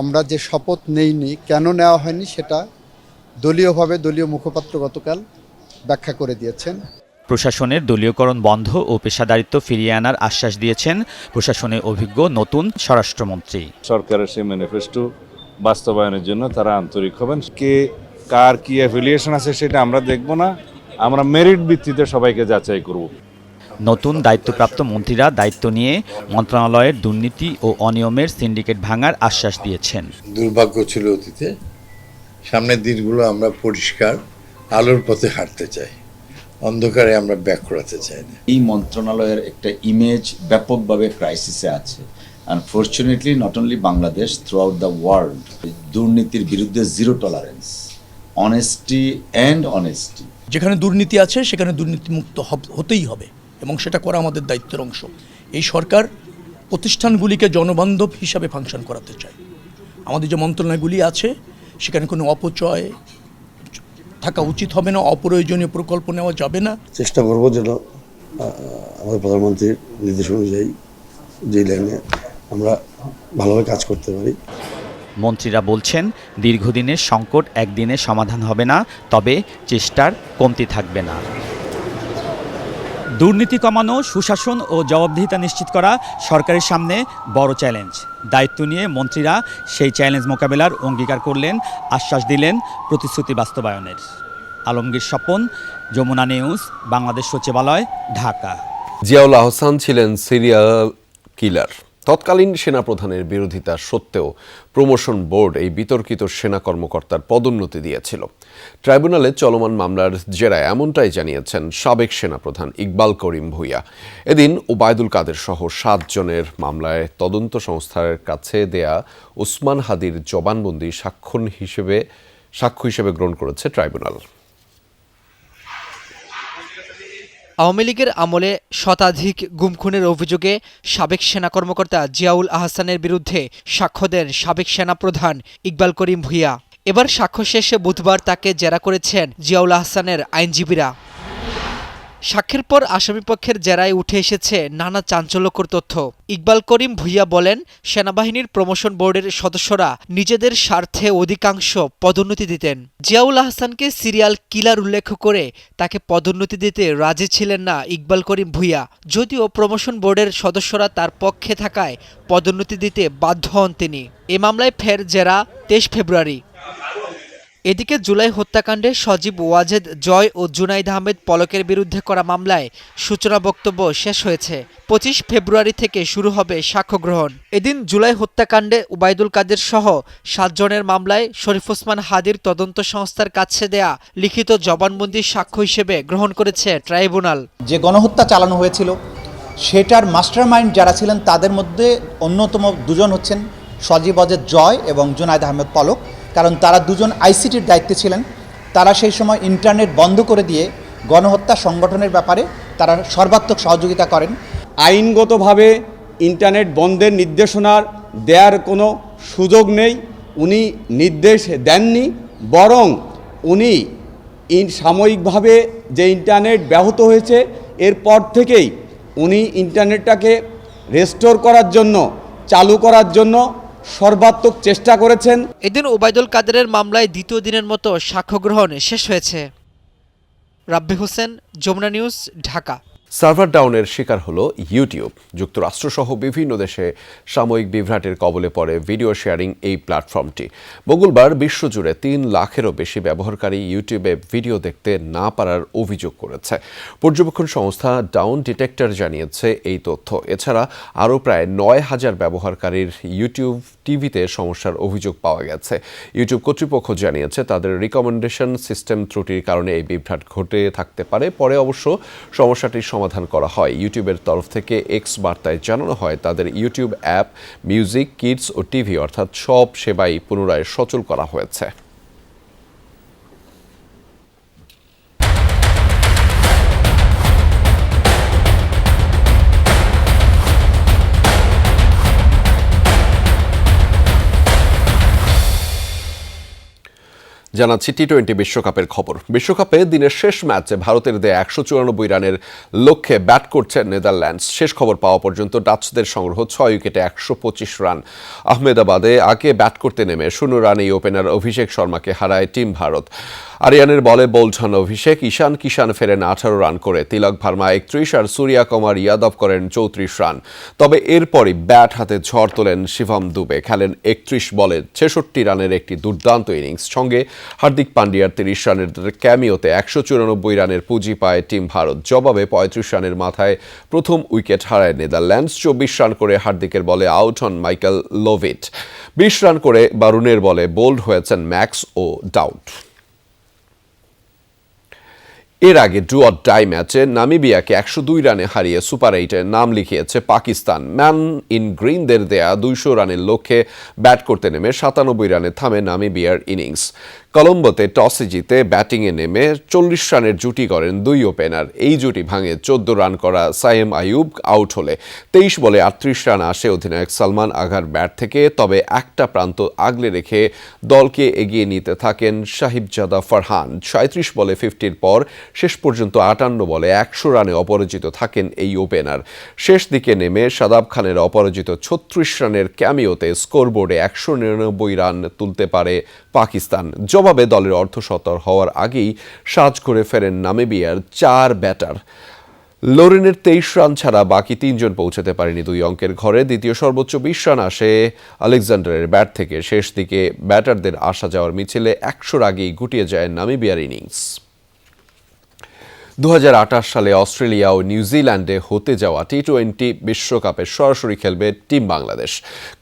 আমরা যে শপথ নেইনি, কেন নেওয়া হয়নি সেটা দলীয়ভাবে দলীয় মুখপাত্র গতকাল ব্যাখ্যা করে দিয়েছেন। প্রশাসনের দলীয়করণ বন্ধ ও পেশাদারিত্ব ফিরিয়ে আনার আশ্বাস দিয়েছেন প্রশাসনে অভিজ্ঞ নতুন স্বরাষ্ট্রমন্ত্রী। সরকারের সেই ম্যানিফেস্টো বাস্তবায়নের জন্য তারা আন্তরিক হবেন। কে কার কি অ্যাফিলিয়েশন আছে সেটা আমরা দেখব না, আমরা মেরিট ভিত্তিতে সবাইকে যাচাই করব। নতুন দায়িত্বপ্রাপ্ত মন্ত্রীরা দায়িত্ব নিয়ে মন্ত্রণালয়ের দুর্নীতি ও অনিয়মের সিন্ডিকেট ভাঙার আশ্বাস দিয়েছেন। দুর্ভাগ্য ছিল অতীতে, সামনের দিনগুলো আমরা পরিষ্কার আলোর পথে হাঁটতে চাই, অন্ধকারে আমরা ব্যাক করাতে চাই না। এই মন্ত্রণালয়ের একটা ইমেজ ব্যাপকভাবে ক্রাইসিসে আছে। Unfortunately not only Bangladesh, through out the world দুর্নীতির বিরুদ্ধে zero tolerance, honesty and honesty. যেখানে দুর্নীতি আছে সেখানে দুর্নীতিমুক্ত হতেই হবে এবং সেটা করা আমাদের দায়িত্বের অংশ। এই সরকার প্রতিষ্ঠানগুলিকে জনবান্ধব হিসাবে ফাংশন করাতে চায়। আমাদের যে মন্ত্রণালয়গুলি আছে সেখানে কোনো অপচয় থাকা উচিত হবে না, অপ্রয়োজনীয় প্রকল্প নেওয়া যাবে না। চেষ্টা করবো যেন আমাদের প্রধানমন্ত্রীর নির্দেশ অনুযায়ী যে লাইনে আমরা ভালোভাবে কাজ করতে পারি। মন্ত্রীরা বলছেন, দীর্ঘদিনের সংকট একদিনে সমাধান হবে না, তবে চেষ্টার কমতি থাকবে না। দুর্নীতি কমানো, সুশাসন ও জবাবদিহিতা নিশ্চিত করা সরকারের সামনে বড় চ্যালেঞ্জ। দায়িত্ব নিয়ে মন্ত্রীরা সেই চ্যালেঞ্জ মোকাবেলার অঙ্গীকার করলেন, আশ্বাস দিলেন প্রতিশ্রুতি বাস্তবায়নের। আলমগীর স্বপন, যমুনা নিউজ, বাংলাদেশ সচিবালয়, ঢাকা। জিয়াউল আহসান ছিলেন সিরিয়াল কিলার। তৎকালীন সেনাপ্রধানের বিরোধিতা সত্ত্বেও প্রমোশন বোর্ড এই বিতর্কিত সেনা কর্মকর্তার পদোন্নতি দিয়েছিল। ট্রাইব্যুনালে চলমান মামলার জেরায় এমনটাই জানিয়েছেন সাবেক সেনাপ্রধান ইকবাল করিম ভূঁইয়া। এদিন ওবায়দুল কাদের সহ 7 জনের মামলায় তদন্ত সংস্থার কাছে দেয়া ওসমান হাদির জবানবন্দি সাক্ষ্য হিসেবে গ্রহণ করেছে ট্রাইব্যুনাল। আওয়ামী লীগের আমলে শতাধিক গুম-খুনের অভিযোগে সাবেক সেনা কর্মকর্তা জিয়াউল আহসানের বিরুদ্ধে সাক্ষ্য দেন সাবেক সেনাপ্রধান ইকবাল করিম ভূঁইয়া। এবার সাক্ষ্য শেষে বুধবার তাকে জেরা করেছেন জিয়াউল আহসানের আইনজীবীরা। সাক্ষের পর আসামিপক্ষের জেরায় উঠে এসেছে নানা চাঞ্চল্যকর তথ্য। ইকবাল করিম ভূঁইয়া বলেন, সেনাবাহিনীর প্রমোশন বোর্ডের সদস্যরা নিজেদের স্বার্থে অধিকাংশ পদোন্নতি দিতেন। জিয়াউল আহসানকে সিরিয়াল কিলার উল্লেখ করে তাকে পদোন্নতি দিতে রাজি ছিলেন না ইকবাল করিম ভূঁইয়া। যদিও প্রমোশন বোর্ডের সদস্যরা তার পক্ষে থাকায় পদোন্নতি দিতে বাধ্য হন তিনি। এ মামলায় ফের জেরা 23 ফেব্রুয়ারি। এদিকে জুলাই হত্যাকাণ্ডে সজীব ওয়াজেদ জয় ও জুনাইদ আহমেদ পলকের বিরুদ্ধে করা মামলায় সূচনা বক্তব্য শেষ হয়েছে। 25 ফেব্রুয়ারি থেকে শুরু হবে সাক্ষ্য গ্রহণ। এদিন জুলাই হত্যাকাণ্ডে ওবায়দুল কাদের সহ 7 জনের মামলায় শরীফ ওসমান হাদির তদন্ত সংস্থার কাছে দেয়া লিখিত জবানবন্দি সাক্ষ্য হিসেবে গ্রহণ করেছে ট্রাইব্যুনাল। যে গণহত্যা চালানো হয়েছিল সেটার মাস্টারমাইন্ড যারা ছিলেন তাদের মধ্যে অন্যতম 2 জন হচ্ছেন সজীব ওয়াজেদ জয় এবং জুনাইদ আহমেদ পলক। কারণ তারা 2 জন আইসিটির দায়িত্বে ছিলেন। তারা সেই সময় ইন্টারনেট বন্ধ করে দিয়ে গণহত্যা সংগঠনের ব্যাপারে তারা সর্বাত্মক সহযোগিতা করেন। আইনগতভাবে ইন্টারনেট বন্ধের নির্দেশনার দেওয়ার কোনো সুযোগ নেই, উনি নির্দেশ দেননি, বরং উনি সাময়িকভাবে যে ইন্টারনেট ব্যাহত হয়েছে এরপর থেকেই উনি ইন্টারনেটটাকে রেস্টোর করার জন্য, চালু করার জন্য সর্বাত্মক চেষ্টা করেছেন। এদিন ওবায়দুল কাদেরের মামলায় দ্বিতীয় দিনের মতো সাক্ষ্য গ্রহণ শেষ হয়েছে। রাব্বি হোসেন, যমুনা নিউজ, ঢাকা। সার্ভার ডাউনের শিকার হলো ইউটিউব। যুক্তরাষ্ট্রসহ বিভিন্ন দেশে সাময়িক বিভ্রাটের কবলে পড়ে ভিডিও শেয়ারিং এই প্ল্যাটফর্মটি। মঙ্গলবার বিশ্বজুড়ে 3 লাখেরও বেশি ব্যবহারকারী ইউটিউবে ভিডিও দেখতে না পারার অভিযোগ করেছে। পর্যবেক্ষণ সংস্থা ডাউন ডিটেক্টর জানিয়েছে এই তথ্য। এছাড়া আরও প্রায় 9,000 ব্যবহারকারীর ইউটিউব টিভিতে সমস্যার অভিযোগ পাওয়া গেছে। ইউটিউব কর্তৃপক্ষ জানিয়েছে তাদের রিকমেন্ডেশন সিস্টেম ত্রুটির কারণে এই বিভ্রাট ঘটে থাকতে পারে। পরে অবশ্য সমস্যাটির সমাধান করা হয়। ইউটিউবের তরফ থেকে এক্স বার্তায় জানানো হয় তাদের YouTube app, music, Keats ode TV অর্থাৎ সব সেবাই পুনরায় সচল করা হয়েছে। জানাচ্ছি টি-20 বিশ্বকাপের খবর। বিশ্বকাপে দিনের শেষ ম্যাচে ভারতের দেয়া 194 রানের লক্ষ্যে ব্যাট করছে নেদারল্যান্ডস। শেষ খবর পাওয়া পর্যন্ত ডাচদের সংগ্রহ 6 উইকেটে 125 রান। আহমেদাবাদে আগে ব্যাট করতে নেমে 0 রানেই ওপেনার অভিষেক শর্মাকে হারায় টিম ভারত। আরিয়ানের বলে বোল্ড হন অভিষেক, ঈশান কিষান ফেরেন 18 রান করে, তিলক ভার্মা 31 আর সূর্যা কুমার যাদব করেন 34 রান। তবে এরপরই ব্যাট হাতে ঝড় তোলেন শিবম দুবে, খেলেন 31 বলে 66 রানের একটি দুর্দান্ত ইনিংস। সঙ্গে হার্দিক পান্ডিয়ার 30 রানের ক্যামিওতে 194 রানের পুঁজি পায় টিম ভারত। জবাবে 35 রানের মাথায় প্রথম উইকেট হারায় নেদারল্যান্ডস। 24 রান করে হার্দিকের বলে আউট হন মাইকেল লোভিট। 20 রান করে বারুণের বলে বোল্ড হয়েছেন ম্যাক্স ও ডাউট। এর আগে ডু অর ডাই ম্যাচে নামিবিয়াকে 102 রানে হারিয়ে সুপার 8-এ নাম লিখিয়েছে পাকিস্তান। ম্যান ইন গ্রিনদের দেয়া 200 রানের লক্ষ্যে ব্যাট করতে নেমে 97 রানে থামে নামিবিয়ার ইনিংস। কলম্বোতে টসে জিতে ব্যাটিংয়ে নেমে 40 রানের জুটি করেন 2 ওপেনার। এই জুটি ভাঙে 14 রান করা সায়েম আইয়ুব আউট হলে 23 বলে 38 রান আসে অধিনায়ক সালমান আঘার ব্যাট থেকে। তবে একটা প্রান্ত আগলে রেখে দলকে এগিয়ে নিতে থাকেন সাহিবজাদা ফারহান। 37 বলে 50-র পর শেষ পর্যন্ত 58 বলে 100 রানে অপরাজিত থাকেন এই ওপেনার। শেষ দিকে নেমে শাদাব খানের অপরাজিত 36 রানের ক্যামিওতে স্কোরবোর্ডে 199 রান তুলতে পারে পাকিস্তান। জবাবে দলের অর্ধশতর হওয়ার আগেই সাজ করে ফেরেন নামিবিয়ার 4 ব্যাটার। লোরেনের 23 রান ছাড়া বাকি 3 জন পৌঁছাতে পারেনি 2 অঙ্কের ঘরে। দ্বিতীয় সর্বোচ্চ 20 রান আসে আলেকজান্ডারের ব্যাট থেকে। শেষ দিকে ব্যাটারদের আসা যাওয়ার মিছিলে 100 আগেই গুটিয়ে যায় নামিবিয়ার ইনিংস। 2028 সালে অস্ট্রেলিয়া ও নিউজিল্যান্ডে হতে যাওয়া টি-20 বিশ্বকাপে সরাসরি খেলবে টিম বাংলাদেশ।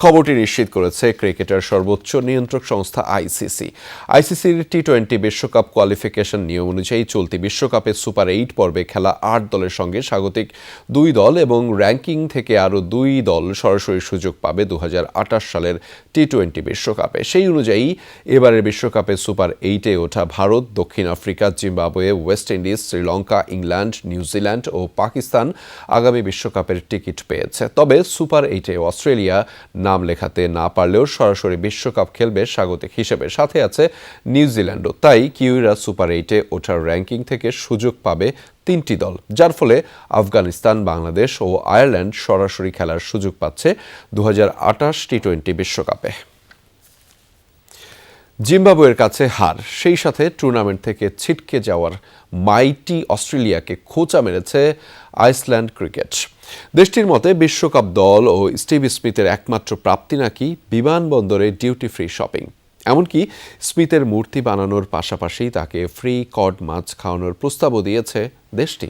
খবরটি নিশ্চিত করেছে ক্রিকেটের সর্বোচ্চ নিয়ন্ত্রক সংস্থা আইসিসি। আইসিসির টি-20 বিশ্বকাপ কোয়ালিফিকেশন নিয়ম অনুযায়ী চলতি বিশ্বকাপে সুপার 8 পর্বে খেলা 8 দলের সঙ্গে স্বাগতিক 2 দল এবং র্যাঙ্কিং থেকে আরও 2 দল সরাসরি সুযোগ পাবে 2028 সালের টি-20 বিশ্বকাপে। সেই অনুযায়ী এবারের বিশ্বকাপে সুপার 8-এ ওঠা ভারত, দক্ষিণ Africa, Zimbabwe, West Indies, Sri Lanka, England, New Zealand ও পাকিস্তান আগামী বিশ্বকাপের টিকিট পেয়েছে। তবে সুপার 8-এ অস্ট্রেলিয়া নাম লেখাতে না পারলেও সরাসরি বিশ্বকাপ খেলবে স্বাগতিক হিসেবে। সাথে আছে নিউজিল্যান্ডও। তাই কিউইরা সুপার 8-এ ওঠার র্যাঙ্কিং থেকে সুযোগ পাবে 3টি দল, যার ফলে আফগানিস্তান, বাংলাদেশ ও আয়ারল্যান্ড সরাসরি খেলার সুযোগ পাচ্ছে 2028 টি-20 বিশ্বকাপে। জিম্বাবুয়ের কাছে হার, সেই সাথে টুর্নামেন্ট থেকে ছিটকে যাওয়ার মাইটি অস্ট্রেলিয়াকে খোঁচা মেরেছে আইসল্যান্ড ক্রিকেট। দেশটির মতে বিশ্বকাপ দল ও স্টিভ স্মিথের একমাত্র প্রাপ্তি নাকি বিমানবন্দরে ডিউটি ফ্রি শপিং। এমনকি স্মিথের মূর্তি বানানোর পাশাপাশি তাকে ফ্রি কড মাছ খাওয়ানোর প্রস্তাবও দিয়েছে দেশটি।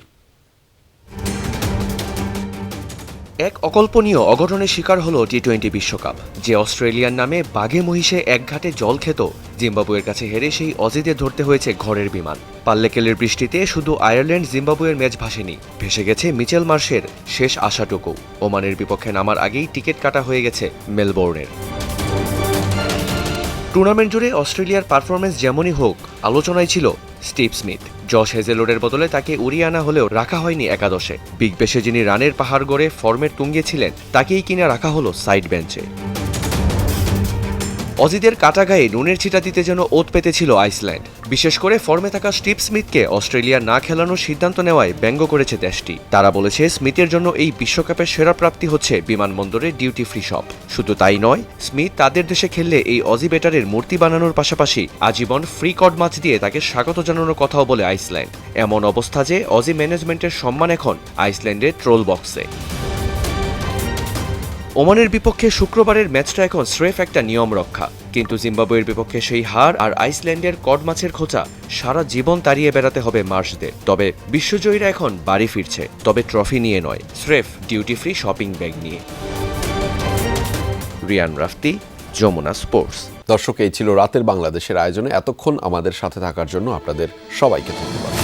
এক অকল্পনীয় অঘটনের শিকার হলো টি-20 বিশ্বকাপ। যে অস্ট্রেলিয়ার নামে বাঘে মহিষে এক ঘাটে জল খেত, জিম্বাবুয়ের কাছে হেরে সেই অজিদের ধরতে হয়েছে ঘরের বিমান। পাল্লেকেলের বৃষ্টিতে শুধু আয়ারল্যান্ড জিম্বাবুয়ের ম্যাচ ভাসেনি, ভেসে গেছে মিচেল মার্শের শেষ আশাটুকু। ওমানের বিপক্ষে নামার আগেই টিকিট কাটা হয়ে গেছে মেলবোর্নের। টুর্নামেন্ট জুড়ে অস্ট্রেলিয়ার পারফরমেন্স যেমনই হোক, আলোচনায় ছিল স্টিভ স্মিথ। জশ হেজেলউডের বদলে তাকে উড়িয়ে আনা হলেও রাখা হয়নি একাদশে। বিগ ব্যাশে যিনি রানের পাহাড় গড়ে ফর্মের তুঙ্গে ছিলেন তাকেই কিনা রাখা হলো সাইড বেঞ্চে। অজিদের কাটা গায়ে নুনের ছিটা দিতে যেন ওত পেতেছিল আইসল্যান্ড। বিশেষ করে ফর্মে থাকা স্টিভ স্মিথকে অস্ট্রেলিয়া না খেলানোর সিদ্ধান্ত নেওয়ায় ব্যঙ্গ করেছে দেশটি। তারা বলেছে স্মিথের জন্য এই বিশ্বকাপের সেরা প্রাপ্তি হচ্ছে বিমানবন্দরে ডিউটি ফ্রি শপ। শুধু তাই নয়, স্মিথ তাদের দেশে খেললে এই অজি ব্যাটারের মূর্তি বানানোর পাশাপাশি আজীবন ফ্রি কড মাছ দিয়ে তাকে স্বাগত জানানোর কথাও বলে আইসল্যান্ড। এমন অবস্থা যে অজি ম্যানেজমেন্টের সম্মান এখন আইসল্যান্ডের ট্রোল বক্সে। ওমানের বিপক্ষে শুক্রবারের ম্যাচটা এখন স্রেফ একটা নিয়ম রক্ষা, কিন্তু জিম্বাবুয়ের বিপক্ষে সেই হার আর আইসল্যান্ডের কড মাছের খোঁচা সারা জীবন তাড়িয়ে বেড়াতে হবে মার্শদের। তবে বিশ্বজয়ীরা এখন বাড়ি ফিরছে, তবে ট্রফি নিয়ে নয়, স্রেফ ডিউটি ফ্রি শপিং ব্যাগ নিয়ে। রিয়ান রাফতি, যমুনা স্পোর্টস। দর্শক, এই ছিল রাতের বাংলাদেশের আয়োজনে। এতক্ষণ আমাদের সাথে থাকার জন্য আপনাদের সবাইকে ধন্যবাদ।